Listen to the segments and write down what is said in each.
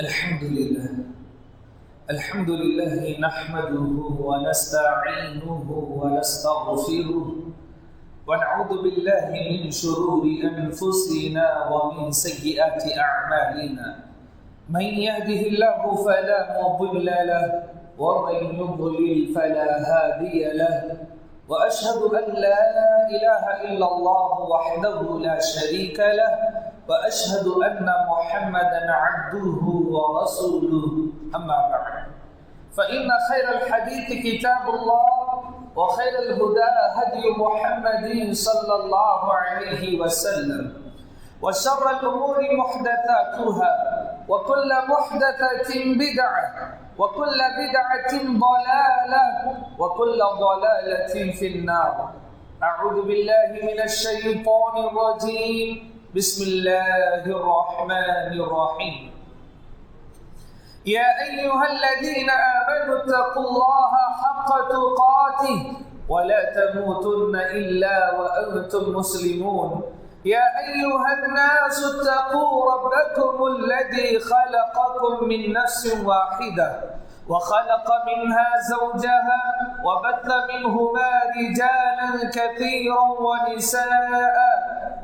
الحمد لله نحمده ونستعينه ونستغفره ونعوذ بالله من شرور أنفسنا ومن سيئات أعمالنا. من يهده الله فلا مضل له ومن يضلل فلا هادي له، وأشهد أن لا إله إلا الله وحده لا شريك له، وأشهد أن محمدا عبده ورسوله. أما بعد، فإن خير الحديث كتاب الله، وخير الهدى هدي محمد صلى الله عليه وسلم، وشر الأمور محدثاتها، وكل محدثة بدعة، وكل بدعة ضلالة، وكل ضلالة في النار. أعوذ بالله من الشيطان الرجيم. بسم الله الرحمن الرحيم. يا أيها الذين آمنوا اتقوا الله حق تقاته ولا تموتن إلا وأنتم مسلمون. يا أيها الناس اتقوا ربكم الذي خلقكم من نفس واحدة وخلق منها زوجها وبث منهما رجالا كثيرا ونساء،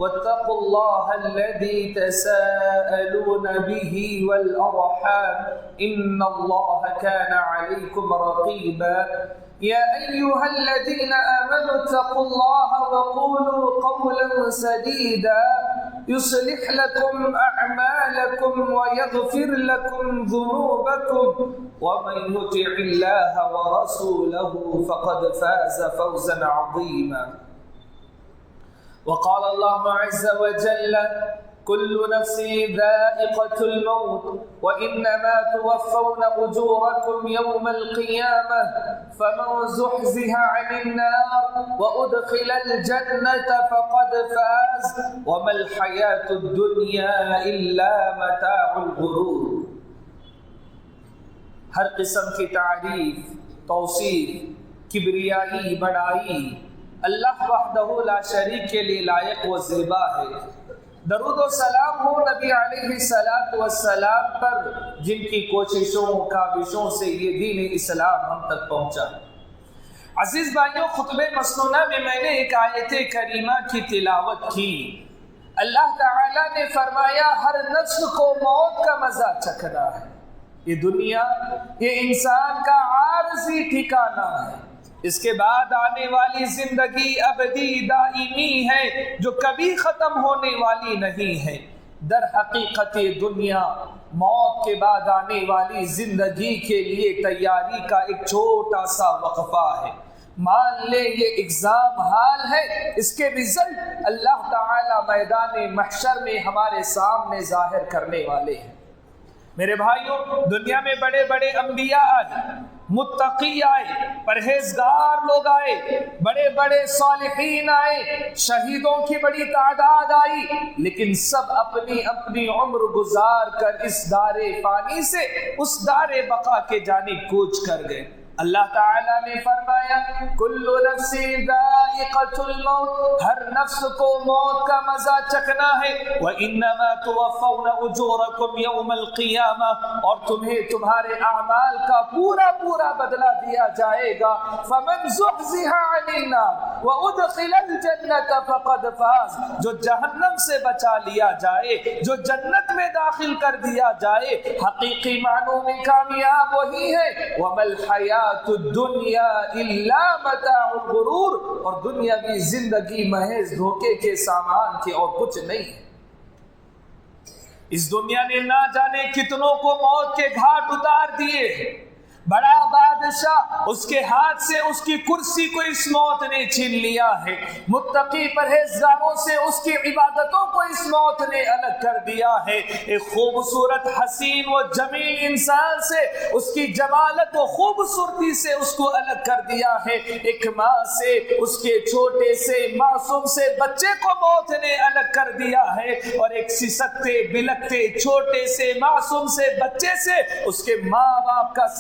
واتقوا الله الذي تساءلون به والأرحام إن الله كان عليكم رقيبا. يا أيها الذين آمنوا اتقوا الله وقولوا قولا سديدا يصلح لكم أعمالكم ويغفر لكم ذنوبكم، ومن يطع الله ورسوله فقد فاز فوزا عظيما. وقال الله عز وجل: كل نفس ذائقة الموت وإنما توفون أجوركم يوم القيامة، فمن زحزح عن النار وأدخل الجنة فقد فاز، وما الحياة الدنيا إلا متاع الغرور. ہر قسم کی تعریف، توصیف، کبریائی، بڑائی اللہ وحدہ لا شریک کے لیے لائق و زیبا ہے. درود و سلام ہو نبی علیہ السلام پر، جن کی کوششوں کاوشوں سے یہ دین اسلام ہم تک پہنچا. عزیز بھائیوں، خطبہ مسنونہ میں نے ایک آیت کریمہ کی تلاوت کی. اللہ تعالی نے فرمایا ہر نفس کو موت کا مزہ چکھنا ہے. یہ دنیا، یہ انسان کا عارضی ٹھکانہ ہے. اس کے بعد آنے والی زندگی ابدی دائمی ہے جو کبھی ختم ہونے والی نہیں ہے. در حقیقت دنیا موت کے بعد آنے والی زندگی کے لیے تیاری کا ایک چھوٹا سا وقفہ ہے. مان لے یہ ایگزام ہال ہے، اس کے رزلٹ اللہ تعالی میدان محشر میں ہمارے سامنے ظاہر کرنے والے ہیں. میرے بھائیوں، دنیا میں بڑے بڑے انبیاء آئے، متقی آئے، پرہیزگار لوگ آئے، بڑے بڑے صالحین آئے، شہیدوں کی بڑی تعداد آئی، لیکن سب اپنی اپنی عمر گزار کر اس دار فانی سے اس دار بقا کے جانب کوچ کر گئے. اللہ تعالیٰ نے فرمایا کل نفس ذائقۃ الموت، ہر نفس کو موت کا مزہ چکھنا ہے. وانما توفون اجورکم یوم القیامہ، اور تمہیں تمہارے اعمال کا پورا پورا بدلہ دیا جائے گا. فمن زحزح عن النار وادخل الجنۃ فقد فاز، جو جہنم سے بچا لیا جائے، جو جنت میں داخل کر دیا جائے، حقیقی معنوں میں کامیاب وہی ہے. وما الحیاۃ الدنیا الا متاع الغرور، اور دنیاوی زندگی محض دھوکے کے سامان کے اور کچھ نہیں ہے. اس دنیا نے نہ جانے کتنوں کو موت کے گھاٹ اتار دیے. بڑا بادشاہ، اس کے ہاتھ سے اس کی کرسی کو اس موت نے چھین لیا ہے. متقی پرہیزگاروں سے اس کی عبادتوں کو اس موت نے الگ کر دیا ہے. ایک خوبصورت حسین و جمیل انسان سے اس کی جمالت و خوبصورتی سے اس کو الگ کر دیا ہے. ایک ماں سے اس کے چھوٹے سے معصوم سے بچے کو موت نے الگ کر دیا ہے، اور ایک سسکتے بلکتے چھوٹے سے معصوم سے بچے سے اس کے ماں باپ کا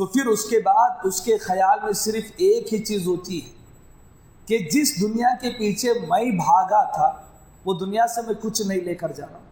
تو پھر اس کے بعد اس کے خیال میں صرف ایک ہی چیز ہوتی ہے کہ جس دنیا کے پیچھے میں بھاگا تھا وہ دنیا سے میں کچھ نہیں لے کر جا رہا ہوں۔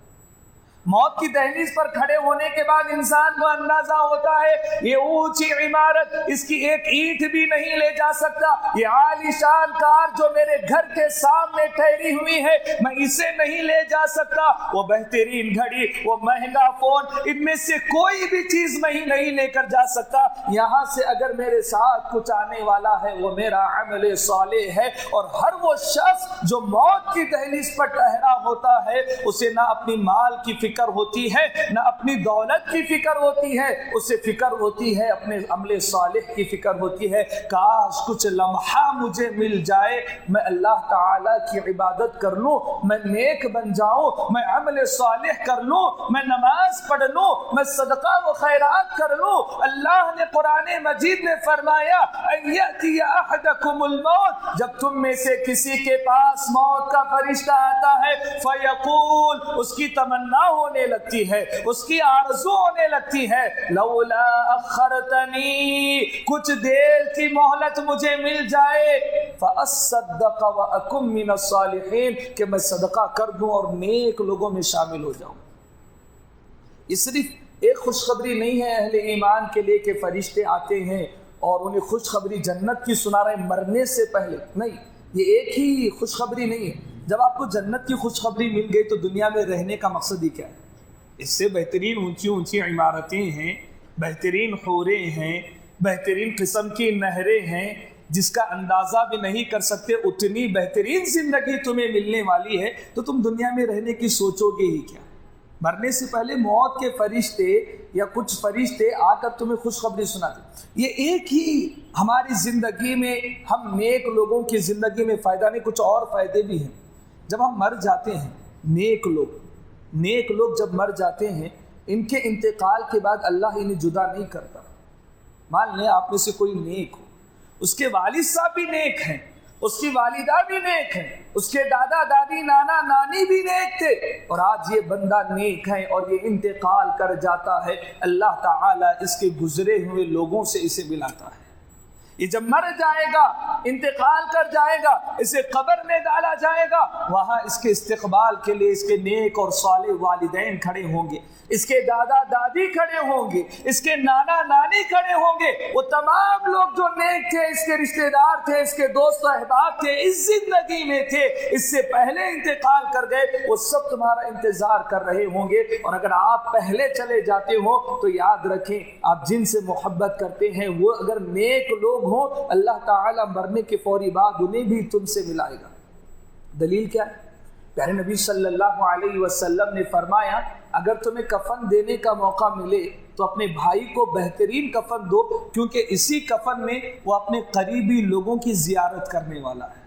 موت کی دہلیز پر کھڑے ہونے کے بعد انسان کو اندازہ ہوتا ہے یہ اونچی عمارت، اس کی ایک اینٹ بھی نہیں لے جا سکتا، یہ عالی شان کار جو میرے گھر کے سامنے ٹھہری ہوئی ہے میں اسے نہیں لے جا سکتا، وہ بہترین گھڑی، وہ مہنگا فون، ان میں سے کوئی بھی چیز میں ہی نہیں لے کر جا سکتا۔ یہاں سے اگر میرے ساتھ کچھ آنے والا ہے وہ میرا عمل صالح ہے۔ اور ہر وہ شخص جو موت کی دہلیز پر ٹھہرا ہوتا ہے اسے نہ اپنی مال کی فکر ہوتی ہے نہ اپنی دولت کی فکر ہوتی ہے، اسے فکر ہوتی ہے اپنے عمل صالح کی فکر ہوتی ہے۔ کاش کچھ لمحہ مجھے مل جائے میں اللہ تعالی کی عبادت کر لوں، میں نیک بن جاؤں، میں عمل صالح کر لوں، میں نماز پڑھ لوں، میں صدقہ و خیرات کر لوں۔ اللہ نے قرآن مجید میں فرمایا ان یأتی احدکم الموت، جب تم میں سے کسی کے پاس موت کا فرشتہ آتا ہے فیقول، اس کی تمنا ہونے لگتی ہے، اس کی آرزو ہونے لگتی ہے لولا اخرتنی، کچھ دیر کی مہلت مجھے مل جائے، فاصدق واکن من الصالحین، کہ میں صدقہ کر دوں اور نیک لوگوں میں شامل ہو جاؤں۔ یہ صرف ایک خوشخبری نہیں ہے اہل ایمان کے لیے کہ فرشتے آتے ہیں اور انہیں خوشخبری جنت کی سنا رہے ہیں مرنے سے پہلے، نہیں، یہ ایک ہی خوشخبری نہیں ہے۔ جب آپ کو جنت کی خوشخبری مل گئی تو دنیا میں رہنے کا مقصد ہی کیا ہے؟ اس سے بہترین اونچی اونچی عمارتیں ہیں، بہترین حوریں ہیں، بہترین قسم کی نہریں ہیں جس کا اندازہ بھی نہیں کر سکتے، اتنی بہترین زندگی تمہیں ملنے والی ہے، تو تم دنیا میں رہنے کی سوچو گے ہی کیا؟ مرنے سے پہلے موت کے فرشتے یا کچھ فرشتے آ کر تمہیں خوشخبری سناتے۔ یہ ایک ہی ہماری زندگی میں، ہم نیک لوگوں کی زندگی میں فائدہ نہیں، کچھ اور فائدے بھی ہیں۔ جب ہم مر جاتے ہیں، نیک لوگ جب مر جاتے ہیں، ان کے انتقال کے بعد اللہ انہیں جدا نہیں کرتا۔ مان لیں آپ میں سے کوئی نیک ہو، اس کے والد صاحب بھی نیک ہیں، اس کی والدہ بھی نیک ہیں، اس کے دادا دادی نانا نانی بھی نیک تھے، اور آج یہ بندہ نیک ہے اور یہ انتقال کر جاتا ہے، اللہ تعالیٰ اس کے گزرے ہوئے لوگوں سے اسے ملاتا ہے۔ یہ جب مر جائے گا، انتقال کر جائے گا، اسے قبر میں ڈالا جائے گا، وہاں اس کے استقبال کے لیے اس کے نیک اور صالح والدین کھڑے ہوں گے، اس کے دادا دادی کھڑے ہوں گے، اس کے نانا نانی کھڑے ہوں گے، وہ تمام لوگ جو نیک تھے، اس کے رشتہ دار تھے، اس کے دوست و احباب تھے، اس زندگی میں تھے، اس سے پہلے انتقال کر گئے، وہ سب تمہارا انتظار کر رہے ہوں گے۔ اور اگر آپ پہلے چلے جاتے ہو تو یاد رکھیں آپ جن سے محبت کرتے ہیں وہ اگر نیک لوگ ہوں، اللہ تعالیٰ مرنے کے فوری بعد انہیں بھی تم سے ملائے گا۔ دلیل کیا ہے؟ پیارے نبی صلی اللہ علیہ وسلم نے فرمایا اگر تمہیں کفن دینے کا موقع ملے تو اپنے بھائی کو بہترین کفن دو، کیونکہ اسی کفن میں وہ اپنے قریبی لوگوں کی زیارت کرنے والا ہے۔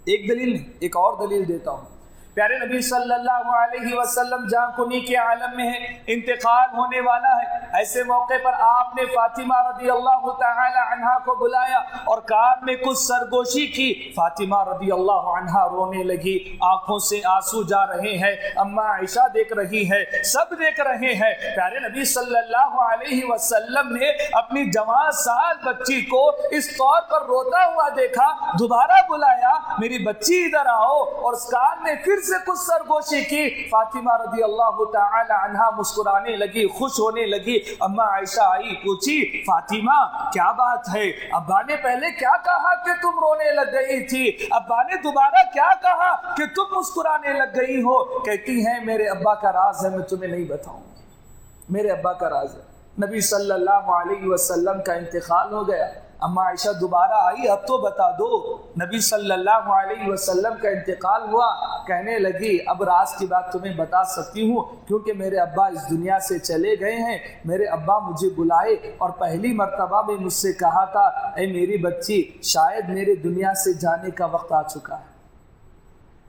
ایک دلیل نہیں، ایک اور دلیل دیتا ہوں۔ پیارے نبی صلی اللہ علیہ وسلم جاں کنی کے عالم میں ہے، انتقال ہونے والا ہے، ایسے موقع پر آپ نے فاطمہ رضی اللہ تعالی عنہا کو بلایا اور کان میں کچھ سرگوشی کی۔ فاطمہ رضی اللہ عنہا رونے لگی، آنکھوں سے آنسو جا رہے ہیں، اماں عائشہ دیکھ رہی ہے، سب دیکھ رہے ہیں۔ پیارے نبی صلی اللہ علیہ وسلم نے اپنی جوان سال بچی کو اس طور پر روتا ہوا دیکھا، دوبارہ بلایا، میری بچی ادھر آؤ، اور اس کان میں پھر سے کچھ سرگوشی کی۔ فاطمہ رضی اللہ تعالی عنہا مسکرانے لگی، خوش ہونے لگی۔ اماں عائشہ آئی، پوچھی فاطمہ کیا بات ہے؟ ابا نے پہلے کیا کہا کہ تم رونے لگ گئی تھی؟ ابا نے دوبارہ کیا کہا کہ تم مسکرانے لگ گئی ہو؟ کہتی ہیں میرے ابا کا راز ہے، میں تمہیں نہیں بتاؤں، میرے ابا کا راز ہے۔ نبی صلی اللہ علیہ وسلم کا انتقال ہو گیا، اماں عائشہ دوبارہ آئی، اب تو بتا دو۔ نبی صلی اللہ علیہ وسلم کا انتقال ہوا، کہنے لگی اب راز کی بات تمہیں بتا سکتی ہوں، کیونکہ میرے ابا اس دنیا سے چلے گئے ہیں۔ میرے ابا مجھے بلائے اور پہلی مرتبہ میں مجھ سے کہا تھا اے میری بچی، شاید میرے دنیا سے جانے کا وقت آ چکا ہے،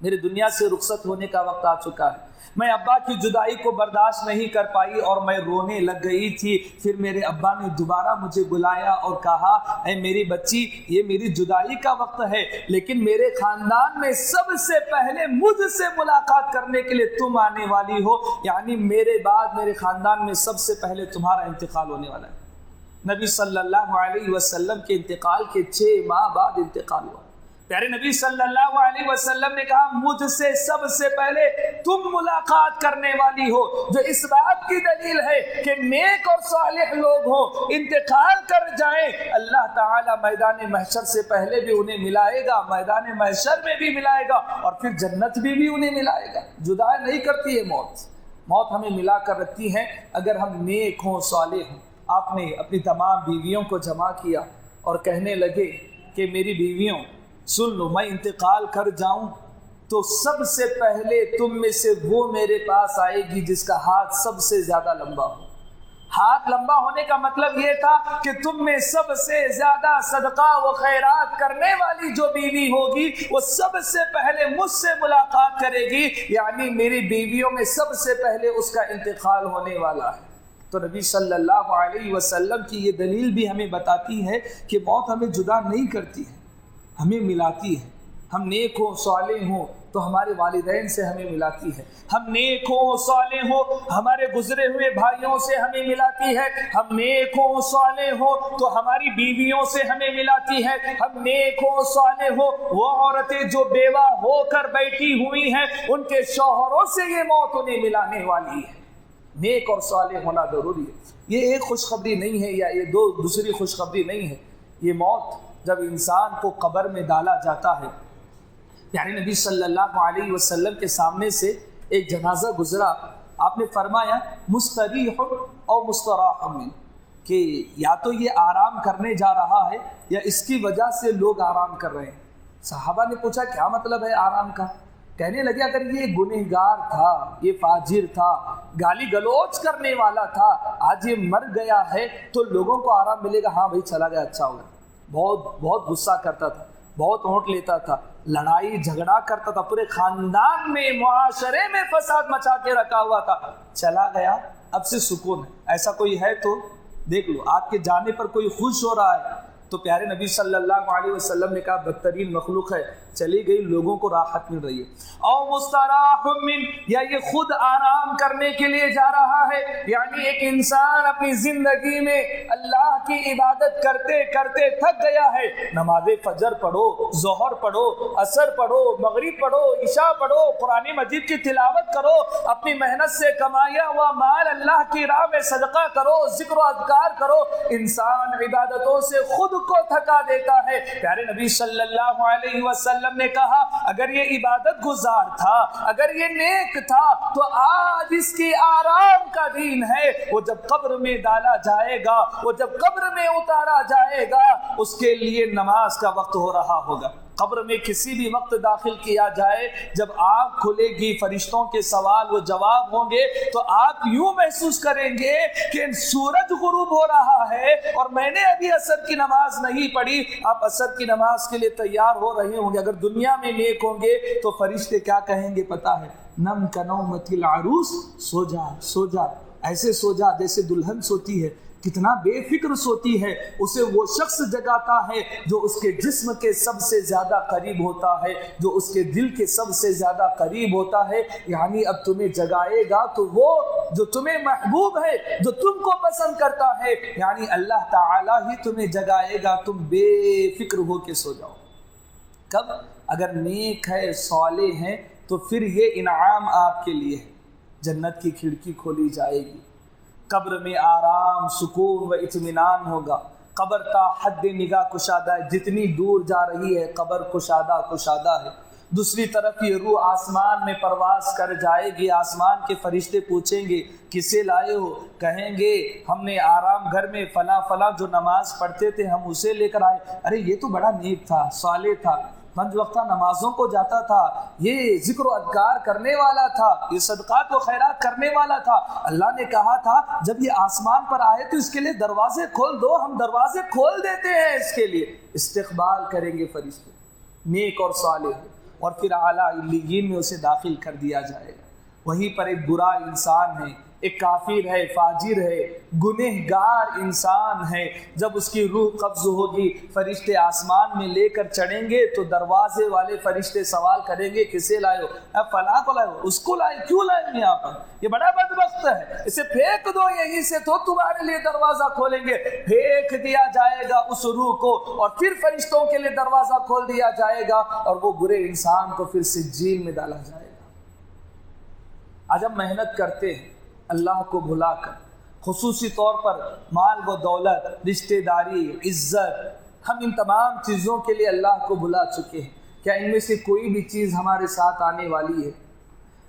میرے دنیا سے رخصت ہونے کا وقت آ چکا ہے۔ میں ابا کی جدائی کو برداشت نہیں کر پائی اور میں رونے لگ گئی تھی۔ پھر میرے ابا نے دوبارہ مجھے بلایا اور کہا اے میری بچی، یہ میری جدائی کا وقت ہے، لیکن میرے خاندان میں سب سے پہلے مجھ سے ملاقات کرنے کے لیے تم آنے والی ہو، یعنی میرے بعد میرے خاندان میں سب سے پہلے تمہارا انتقال ہونے والا ہے۔ نبی صلی اللہ علیہ وسلم کے انتقال کے 6 ماہ بعد انتقال ہوا۔ پیارے نبی صلی اللہ علیہ وسلم نے کہا مجھ سے سب سے پہلے تم ملاقات کرنے والی ہو، جو اس بات کی دلیل ہے کہ نیک اور صالح لوگ ہوں، انتقال کر جائیں، اللہ تعالیٰ میدان محشر سے پہلے بھی انہیں ملائے گا، میدان محشر میں بھی ملائے گا، اور پھر جنت بھی انہیں ملائے گا۔ جدا نہیں کرتی ہے موت ہمیں ملا کر رکھتی ہے اگر ہم نیک ہوں، صالح ہوں۔ آپ نے اپنی تمام بیویوں کو جمع کیا اور کہنے لگے کہ میری بیویوں سن لو، میں انتقال کر جاؤں تو سب سے پہلے تم میں سے وہ میرے پاس آئے گی جس کا ہاتھ سب سے زیادہ لمبا ہو۔ ہاتھ لمبا ہونے کا مطلب یہ تھا کہ تم میں سب سے زیادہ صدقہ و خیرات کرنے والی جو بیوی ہوگی وہ سب سے پہلے مجھ سے ملاقات کرے گی، یعنی میری بیویوں میں سب سے پہلے اس کا انتقال ہونے والا ہے۔ تو نبی صلی اللہ علیہ وسلم کی یہ دلیل بھی ہمیں بتاتی ہے کہ موت ہمیں جدا نہیں کرتی ہے، ہمیں ملاتی ہے۔ ہم نیک ہوں، صالح ہوں تو ہمارے والدین سے ہمیں ملاتی ہے، ہم نیک ہوں، صالح ہوں ہمارے گزرے ہوئے بھائیوں سے ہمیں ملاتی ہے، ہم نیک ہوں، صالح ہوں تو ہماری بیویوں سے ہمیں ملاتی ہے، ہم نیک ہوں، صالح ہوں وہ عورتیں جو بیوہ ہو کر بیٹھی ہوئی ہیں ان کے شوہروں سے یہ موت انہیں ملانے والی ہے۔ نیک اور صالح ہونا ضروری ہے۔ یہ ایک خوشخبری نہیں ہے یا یہ دوسری خوشخبری نہیں ہے، یہ موت جب انسان کو قبر میں ڈالا جاتا ہے، یعنی نبی صلی اللہ علیہ وسلم کے سامنے سے ایک جنازہ گزرا، آپ نے فرمایا مستریح اور مستراح من، کہ یا تو یہ آرام کرنے جا رہا ہے یا اس کی وجہ سے لوگ آرام کر رہے ہیں۔ صحابہ نے پوچھا کیا مطلب ہے آرام کا؟ کہنے لگے اگر یہ گنہگار تھا، یہ فاجر تھا، گالی گلوچ کرنے والا تھا، آج یہ مر گیا ہے تو لوگوں کو آرام ملے گا، ہاں بھائی چلا گیا اچھا ہوگا۔ بہت غصہ کرتا تھا، بہت ہونٹ لیتا تھا، لڑائی جھگڑا کرتا تھا، پورے خاندان میں معاشرے میں فساد مچا کے رکھا ہوا تھا، چلا گیا اب سے سکون ہے۔ ایسا کوئی ہے تو دیکھ لو، آپ کے جانے پر کوئی خوش ہو رہا ہے تو پیارے نبی صلی اللہ علیہ وسلم نے کہا بدترین مخلوق ہے، چلی گئی، لوگوں کو راحت مل رہی ہے۔ او مستراح من، یا یہ خود آرام کرنے کے لیے جا رہا ہے، یعنی ایک انسان اپنی زندگی میں اللہ کی عبادت کرتے کرتے تھک گیا ہے، نماز فجر پڑھو، ظہر پڑھو، عصر پڑھو، مغرب پڑھو، عشاء پڑھو، قرآن مجید کی تلاوت کرو، اپنی محنت سے کمایا ہوا مال اللہ کی راہ میں صدقہ کرو، ذکر و اذکار کرو، انسان عبادتوں سے خود کو تھکا دیتا ہے۔ پیارے نبی صلی اللہ علیہ وسلم نے کہا اگر یہ عبادت گزار تھا، اگر یہ نیک تھا تو آج اس کی آرام کا دین ہے۔ وہ جب قبر میں ڈالا جائے گا، وہ جب قبر میں اتارا جائے گا، اس کے لیے نماز کا وقت ہو رہا ہوگا۔ قبر میں کسی بھی وقت داخل کیا جائے، جب آنکھ کھلے گی، فرشتوں کے سوال و جواب ہوں گے تو آپ یوں محسوس کریں گے کہ سورج غروب ہو رہا ہے اور میں نے ابھی عصر کی نماز نہیں پڑھی۔ آپ عصر کی نماز کے لیے تیار ہو رہے ہوں گے۔ اگر دنیا میں نیک ہوں گے تو فرشتے کیا کہیں گے پتہ ہے؟ نم کنومت العروس، سو جا سو جا، ایسے سو جا جیسے دلہن سوتی ہے، کتنا بے فکر سوتی ہے، اسے وہ شخص جگاتا ہے جو اس کے جسم کے سب سے زیادہ قریب ہوتا ہے، جو اس کے دل کے سب سے زیادہ قریب ہوتا ہے۔ یعنی اب تمہیں جگائے گا تو وہ جو تمہیں محبوب ہے، جو تم کو پسند کرتا ہے، یعنی اللہ تعالی ہی تمہیں جگائے گا، تم بے فکر ہو کے سو جاؤ۔ کب؟ اگر نیک ہے، صالح ہیں تو پھر یہ انعام آپ کے لیے ہے، جنت کی کھڑکی کھولی جائے گی، قبر میں آرام، سکون و اطمینان ہوگا، قبر تا حد نگاہ کشادہ ہے، جتنی دور جا رہی ہے قبر کشادہ ہے۔ دوسری طرف یہ روح آسمان میں پرواز کر جائے گی، آسمان کے فرشتے پوچھیں گے کسے لائے ہو؟ کہیں گے ہم نے آرام گھر میں فلاں جو نماز پڑھتے تھے ہم اسے لے کر آئے۔ ارے یہ تو بڑا نیک تھا، صالح تھا، 5 وقتہ نمازوں کو جاتا تھا، یہ ذکر و اذکار کرنے والا تھا، یہ صدقات و خیرات کرنے والا تھا۔ اللہ نے کہا تھا جب یہ آسمان پر آئے تو اس کے لیے دروازے کھول دو، ہم دروازے کھول دیتے ہیں اس کے لیے۔ استقبال کریں گے فرشتے، نیک اور صالح، اور پھر اعلیٰ علیین میں اسے داخل کر دیا جائے گا۔ وہیں پر ایک برا انسان ہے، ایک کافر ہے، فاجر ہے، گنہگار انسان ہے، جب اس کی روح قبض ہوگی فرشتے آسمان میں لے کر چڑھیں گے تو دروازے والے فرشتے سوال کریں گے کسے لائے ہو؟ اب فلاں کو لائے ہو، اس کو لائے، کیوں لائے ہو یہاں پر؟ یہ بڑا بدبخت ہے، اسے پھینک دو یہیں سے تو تمہارے لیے دروازہ کھولیں گے۔ پھینک دیا جائے گا اس روح کو اور پھر فرشتوں کے لیے دروازہ کھول دیا جائے گا اور وہ برے انسان کو پھر سجین میں ڈالا جائے گا۔ آج ہم محنت کرتے ہیں اللہ کو بھلا کر، خصوصی طور پر مال و دولت، رشتہ داری، عزت، ہم ان تمام چیزوں کے لیے اللہ کو بھلا چکے ہیں۔ کیا ان میں سے کوئی بھی چیز ہمارے ساتھ آنے والی ہے؟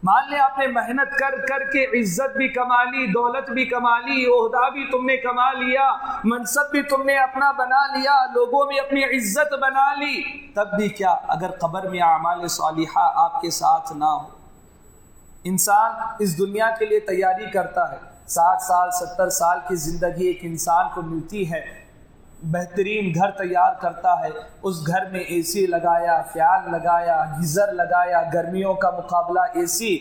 مان لیں آپ نے محنت کر کر کے عزت بھی کما لی، دولت بھی کما لی، عہدہ بھی تم نے کما لیا، منصب بھی تم نے اپنا بنا لیا، لوگوں میں اپنی عزت بنا لی، تب بھی کیا اگر قبر میں اعمال صالحہ آپ کے ساتھ نہ ہو؟ انسان اس دنیا کے لیے تیاری کرتا ہے، 60 سال 70 سال کی زندگی ایک انسان کو ملتی ہے، بہترین گھر تیار کرتا ہے، اس گھر میں اے سی لگایا، فیان لگایا، گیزر لگایا، گرمیوں کا مقابلہ اے سی،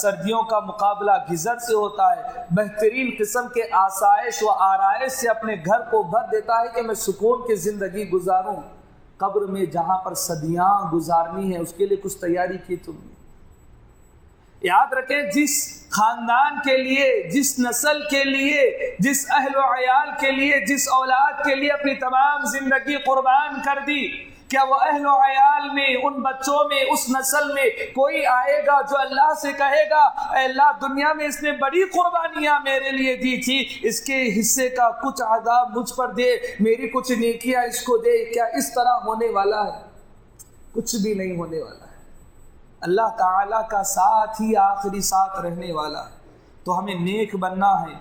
سردیوں کا مقابلہ گیزر سے ہوتا ہے، بہترین قسم کے آسائش و آرائش سے اپنے گھر کو بھر دیتا ہے کہ میں سکون کی زندگی گزاروں۔ قبر میں جہاں پر صدیاں گزارنی ہے اس کے لیے کچھ تیاری کی تم نے؟ یاد رکھیں، جس خاندان کے لیے، جس نسل کے لیے، جس اہل و عیال کے لیے، جس اولاد کے لیے اپنی تمام زندگی قربان کر دی، کیا وہ اہل و عیال میں، ان بچوں میں، اس نسل میں کوئی آئے گا جو اللہ سے کہے گا اے اللہ دنیا میں اس نے بڑی قربانیاں میرے لیے دی تھی، اس کے حصے کا کچھ عذاب مجھ پر دے، میری کچھ نیکیاں اس کو دے؟ کیا اس طرح ہونے والا ہے؟ کچھ بھی نہیں ہونے والا ہے۔ اللہ تعالیٰ کا ساتھ ہی آخری ساتھ رہنے والا ہے، تو ہمیں نیک بننا ہے،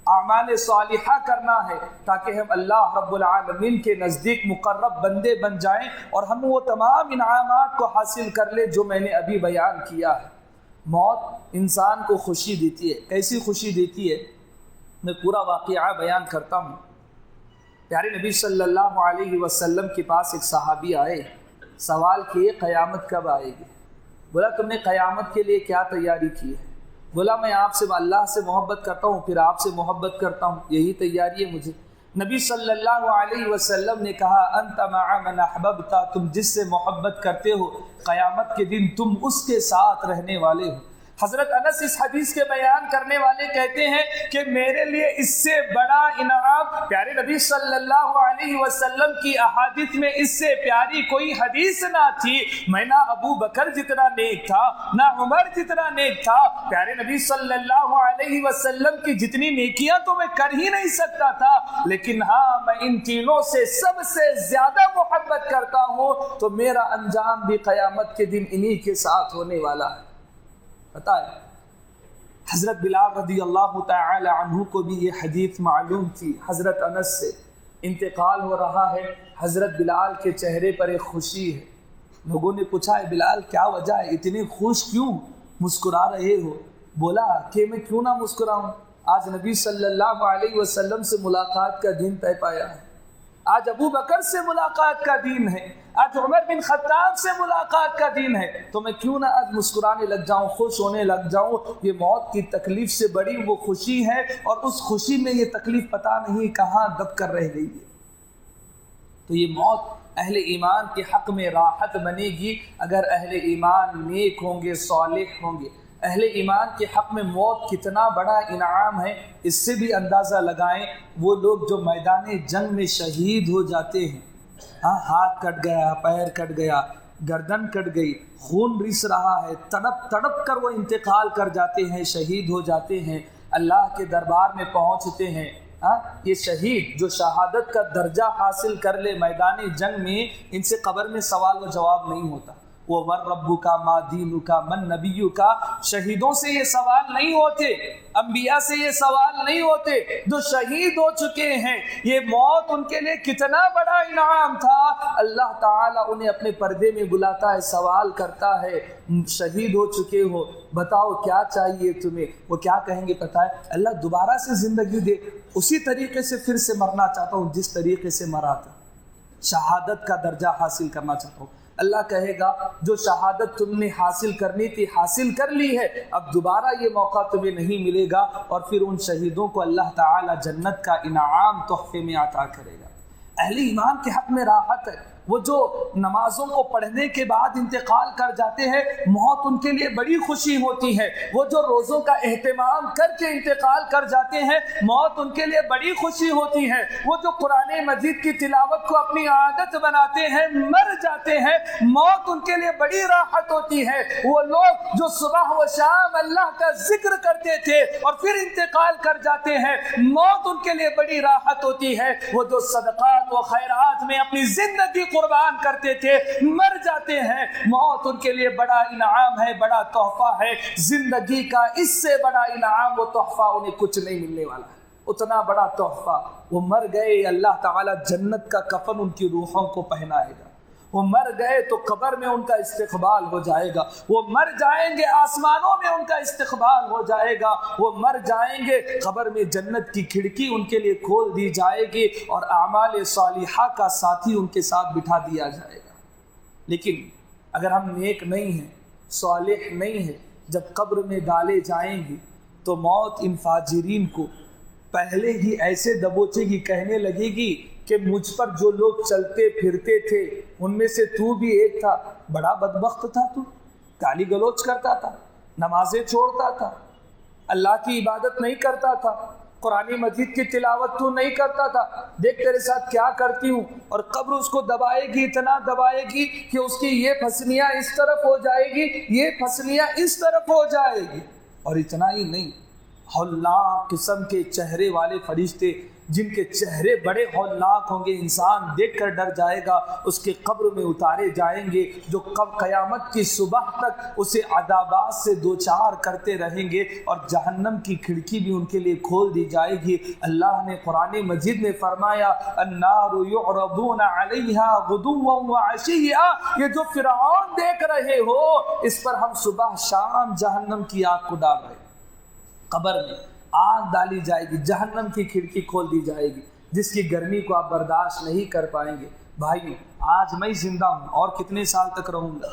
اعمال صالحہ کرنا ہے تاکہ ہم اللہ رب العالمین کے نزدیک مقرب بندے بن جائیں اور ہم وہ تمام انعامات کو حاصل کر لیں جو میں نے ابھی بیان کیا ہے۔ موت انسان کو خوشی دیتی ہے، کیسی خوشی دیتی ہے؟ میں پورا واقعہ بیان کرتا ہوں۔ پیارے نبی صلی اللہ علیہ وسلم کے پاس ایک صحابی آئے، سوال کیے قیامت کب آئے گی؟ بولا تم نے قیامت کے لیے کیا تیاری کی ہے؟ بولا میں آپ سے، اللہ سے محبت کرتا ہوں، پھر آپ سے محبت کرتا ہوں، یہی تیاری ہے مجھے۔ نبی صلی اللہ علیہ وسلم نے کہا انت مع من احببت، تم جس سے محبت کرتے ہو قیامت کے دن تم اس کے ساتھ رہنے والے ہو۔ حضرت انس اس حدیث کے بیان کرنے والے کہتے ہیں کہ میرے لیے اس سے بڑا انعام، پیارے نبی صلی اللہ علیہ وسلم کی احادیث میں اس سے پیاری کوئی حدیث نہ تھی۔ میں نہ ابو بکر جتنا نیک تھا، نہ عمر جتنا نیک تھا، پیارے نبی صلی اللہ علیہ وسلم کی جتنی نیکیاں تو میں کر ہی نہیں سکتا تھا، لیکن ہاں میں ان تینوں سے سب سے زیادہ محبت کرتا ہوں، تو میرا انجام بھی قیامت کے دن انہی کے ساتھ ہونے والا ہے۔ پتہ ہے حضرت بلال رضی اللہ تعالی عنہ کو بھی یہ حدیث معلوم تھی، حضرت انس سے انتقال ہو رہا ہے، حضرت بلال کے چہرے پر ایک خوشی ہے۔ لوگوں نے پوچھا ہے بلال کیا وجہ ہے، اتنے خوش کیوں مسکرا رہے ہو؟ بولا کہ میں کیوں نہ مسکراؤں، آج نبی صلی اللہ علیہ وسلم سے ملاقات کا دن طے پایا ہے، آج ابو بکر سے ملاقات کا دن ہے، آج عمر بن خطاب سے ملاقات کا دن ہے، تو میں کیوں نہ آج مسکرانے لگ جاؤں، خوش ہونے لگ جاؤں۔ یہ موت کی تکلیف سے بڑی وہ خوشی ہے، اور اس خوشی میں یہ تکلیف پتہ نہیں کہاں دب کر رہ گئی ہے۔ تو یہ موت اہل ایمان کے حق میں راحت بنے گی اگر اہل ایمان نیک ہوں گے، صالح ہوں گے۔ اہل ایمان کے حق میں موت کتنا بڑا انعام ہے، اس سے بھی اندازہ لگائیں وہ لوگ جو میدان جنگ میں شہید ہو جاتے ہیں، ہاتھ کٹ گیا، پیر کٹ گیا، گردن کٹ گئی، خون رس رہا ہے، تڑپ تڑپ کر وہ انتقال کر جاتے ہیں، شہید ہو جاتے ہیں، اللہ کے دربار میں پہنچتے ہیں۔ یہ شہید جو شہادت کا درجہ حاصل کر لے میدان جنگ میں، ان سے قبر میں سوال و جواب نہیں ہوتا۔ وہ من ربک ما دینک من نبیک، شہیدوں سے یہ سوال نہیں ہوتے، انبیاء سے یہ سوال نہیں ہوتے، جو شہید ہو چکے ہیں۔ یہ موت ان کے لیے کتنا بڑا انعام تھا، اللہ تعالیٰ انہیں اپنے پردے میں بلاتا ہے، سوال کرتا ہے شہید ہو چکے ہو، بتاؤ کیا چاہیے تمہیں؟ وہ کیا کہیں گے پتہ ہے؟ اللہ دوبارہ سے زندگی دے، اسی طریقے سے پھر سے مرنا چاہتا ہوں جس طریقے سے مرا تھا، شہادت کا درجہ حاصل کرنا چاہتا ہوں۔ اللہ کہے گا جو شہادت تم نے حاصل کرنی تھی حاصل کر لی ہے، اب دوبارہ یہ موقع تمہیں نہیں ملے گا، اور پھر ان شہیدوں کو اللہ تعالی جنت کا انعام تحفے میں عطا کرے گا۔ اہل ایمان کے حق میں راحت ہے، وہ جو نمازوں کو پڑھنے کے بعد انتقال کر جاتے ہیں موت ان کے لیے بڑی خوشی ہوتی ہے، وہ جو روزوں کا اہتمام کر کے انتقال کر جاتے ہیں موت ان کے لیے بڑی خوشی ہوتی ہے، وہ جو قرآن مجید کی تلاوت کو اپنی عادت بناتے ہیں مر جاتے ہیں موت ان کے لیے بڑی راحت ہوتی ہے، وہ لوگ جو صبح و شام اللہ کا ذکر کرتے تھے اور پھر انتقال کر جاتے ہیں موت ان کے لیے بڑی راحت ہوتی ہے، وہ جو صدقات و خیرات میں اپنی زندگی قربان کرتے تھے مر جاتے ہیں موت ان کے لیے بڑا انعام ہے، بڑا تحفہ ہے، زندگی کا اس سے بڑا انعام و تحفہ انہیں کچھ نہیں ملنے والا ہے، اتنا بڑا تحفہ۔ وہ مر گئے اللہ تعالی جنت کا کفن ان کی روحوں کو پہنائے گا، وہ مر گئے تو قبر میں ان کا استقبال ہو جائے گا، وہ مر جائیں گے آسمانوں میں ان کا استقبال ہو جائے گا، وہ مر جائیں گے قبر میں جنت کی کھڑکی ان کے لیے کھول دی جائے گی اور اعمال صالحہ کا ساتھی ان کے ساتھ بٹھا دیا جائے گا۔ لیکن اگر ہم نیک نہیں ہیں، صالح نہیں ہیں، جب قبر میں ڈالے جائیں گے تو موت ان فاجرین کو پہلے ہی ایسے دبوچے گی، کہنے لگے گی کہ مجھ پر جو لوگ چلتے پھرتے تھے ان میں سے تو بھی ایک تھا، بڑا بدبخت تھا، تو گالی گلوچ کرتا تھا، نمازیں چھوڑتا تھا، اللہ کی عبادت نہیں کرتا تھا، قرآن مجید کی تلاوت تو نہیں کرتا تھا، دیکھ تیرے ساتھ کیا کرتی ہوں، اور قبر اس کو دبائے گی، اتنا دبائے گی کہ اس کی یہ پھسلیاں اس طرف ہو جائے گی، یہ پھسلیاں اس طرف ہو جائے گی، اور اتنا ہی نہیں، ہولناک قسم کے چہرے والے فرشتے جن کے چہرے بڑے ہولناک ہوں گے، انسان دیکھ کر ڈر جائے گا، اس کے قبر میں اتارے جائیں گے، جو قیامت کی صبح تک اسے عذابات سے دوچار کرتے رہیں گے، اور جہنم کی کھڑکی بھی ان کے لیے کھول دی جائے گی۔ اللہ نے قرآن مجید میں فرمایا النار یعرضون علیہا غدوا وعشیا، یہ جو فرعون دیکھ رہے ہو اس پر ہم صبح شام جہنم کی آگ کو ڈال رہے ہیں، قبر میں آگ ڈالی جائے گی، جہنم کی کھڑکی کھول دی جائے گی جس کی گرمی کو آپ برداشت نہیں کر پائیں گے۔ بھائیو آج میں زندہ ہوں اور کتنے سال تک رہوں گا؟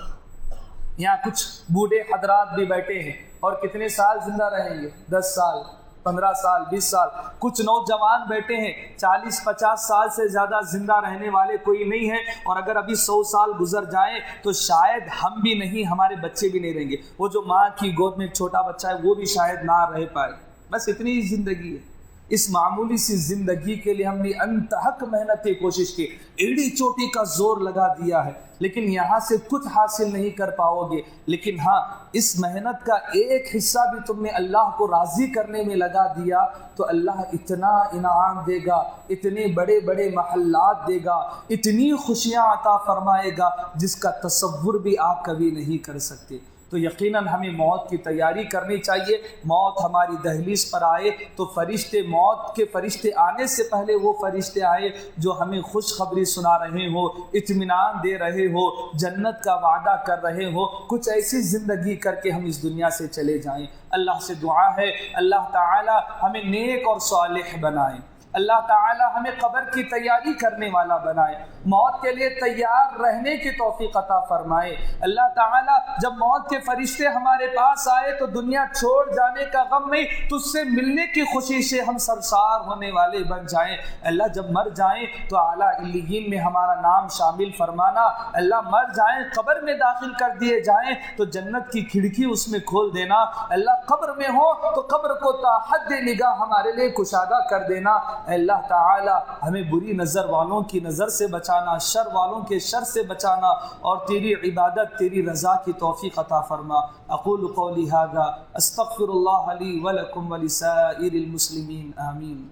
یہاں کچھ بوڑھے حضرات بھی بیٹھے ہیں، اور کتنے سال زندہ رہیں گے؟ 10 سال، 15 سال، 20 سال۔ کچھ نوجوان بیٹھے ہیں 40-50 سال سے زیادہ زندہ رہنے والے کوئی نہیں ہے، اور اگر ابھی 100 سال گزر جائیں تو شاید ہم بھی نہیں، ہمارے بچے بھی نہیں رہیں گے، وہ جو ماں کی گود میں ایک چھوٹا بچہ ہے وہ بھی شاید نہ رہ پائے، بس اتنی ہی زندگی ہے۔ اس معمولی سی زندگی کے لیے ہم نے انتہک محنت کی کوشش کی، ایڑی چوٹی کا زور لگا دیا ہے، لیکن یہاں سے کچھ حاصل نہیں کر پاؤ گے، لیکن ہاں اس محنت کا ایک حصہ بھی تم نے اللہ کو راضی کرنے میں لگا دیا تو اللہ اتنا انعام دے گا، اتنے بڑے بڑے محلات دے گا، اتنی خوشیاں عطا فرمائے گا جس کا تصور بھی آپ کبھی نہیں کر سکتے۔ تو یقیناً ہمیں موت کی تیاری کرنی چاہیے۔ موت ہماری دہلیز پر آئے تو فرشتے، موت کے فرشتے آنے سے پہلے وہ فرشتے آئے جو ہمیں خوشخبری سنا رہے ہو، اطمینان دے رہے ہو، جنت کا وعدہ کر رہے ہو، کچھ ایسی زندگی کر کے ہم اس دنیا سے چلے جائیں۔ اللہ سے دعا ہے اللہ تعالی ہمیں نیک اور صالح بنائے، اللہ تعالی ہمیں قبر کی تیاری کرنے والا بنائے، موت کے لیے تیار رہنے کی توفیق عطا فرمائے۔ اللہ تعالی جب موت کے فرشتے ہمارے پاس آئے تو دنیا چھوڑ جانے کا غم نہیں، تجھ سے ملنے کی خوشی سے ہم سرشار ہونے والے بن جائیں۔ اللہ جب مر جائیں تو اعلیٰ علیین میں ہمارا نام شامل فرمانا، اللہ مر جائیں قبر میں داخل کر دیے جائیں تو جنت کی کھڑکی اس میں کھول دینا، اللہ قبر میں ہو تو قبر کو تا حد نگاہ ہمارے لیے کشادہ کر دینا۔ اللہ تعالی ہمیں بری نظر والوں کی نظر سے بچانا، شر والوں کے شر سے بچانا، اور تیری عبادت، تیری رضا کی توفیق عطا فرما۔ اقول قولی ھذا استغفر اللہ لی ولکم ولسائر المسلمین، آمین۔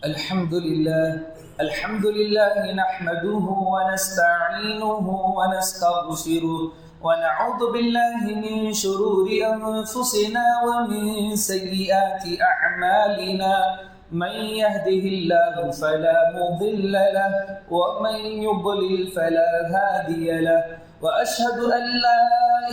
الحمد لله نحمده ونستعينه ونستغفره ونعوذ بالله من شرور أنفسنا ومن سيئات أعمالنا، من يهده الله فلا مضل له ومن يضلل فلا هادي له، وأشهد أن لا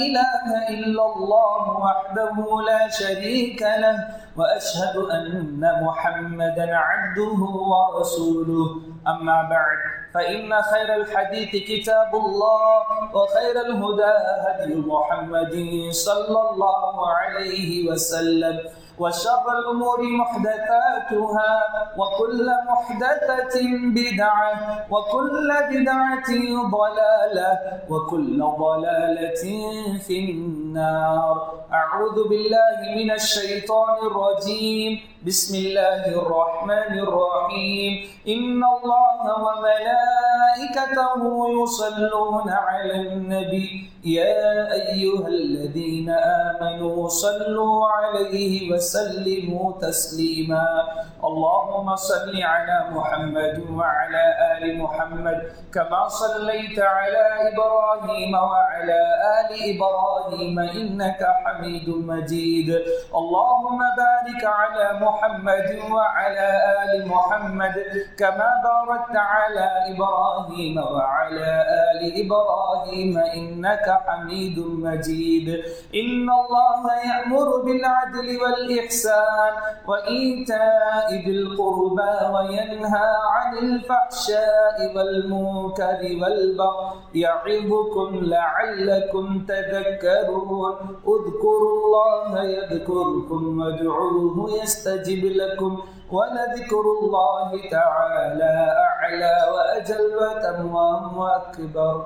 إله إلا الله وحده لا شريك له وأشهد أن محمدا عبده ورسوله أما بعد فإن خير الحديث كتاب الله وخير الهدى هدي محمد صلى الله عليه وسلم وشر الأمور محدثاتها وكل محدثة بدعة وكل بدعة ضلالة وكل ضلالة في النار. أعوذ بالله من الشيطان الرجيم. بسم الله الرحمن الرحيم. إن الله وملائكته يصلون على النبي يا أيها الذين آمنوا صلوا عليه وسلموا تسليما. اللهم صل على محمد وعلى آل محمد كما صليت على إبراهيم وعلى آل إبراهيم إنك حميد مجيد. اللهم بارك على محمد وعلى آل محمد كما باركت على إبراهيم وعلى آل إبراهيم إنك حميد مجيد. إن الله يأمر بالعدل والإحسان وإيتاء ذي القربى وينهى عن الفحشاء والمنكر والبغي يعظكم لعلكم تذكرون. اذكروا الله يذكركم وادعوه يستجب لكم ولذكر الله تعالى أعلى وأجل وأتم وأكبر.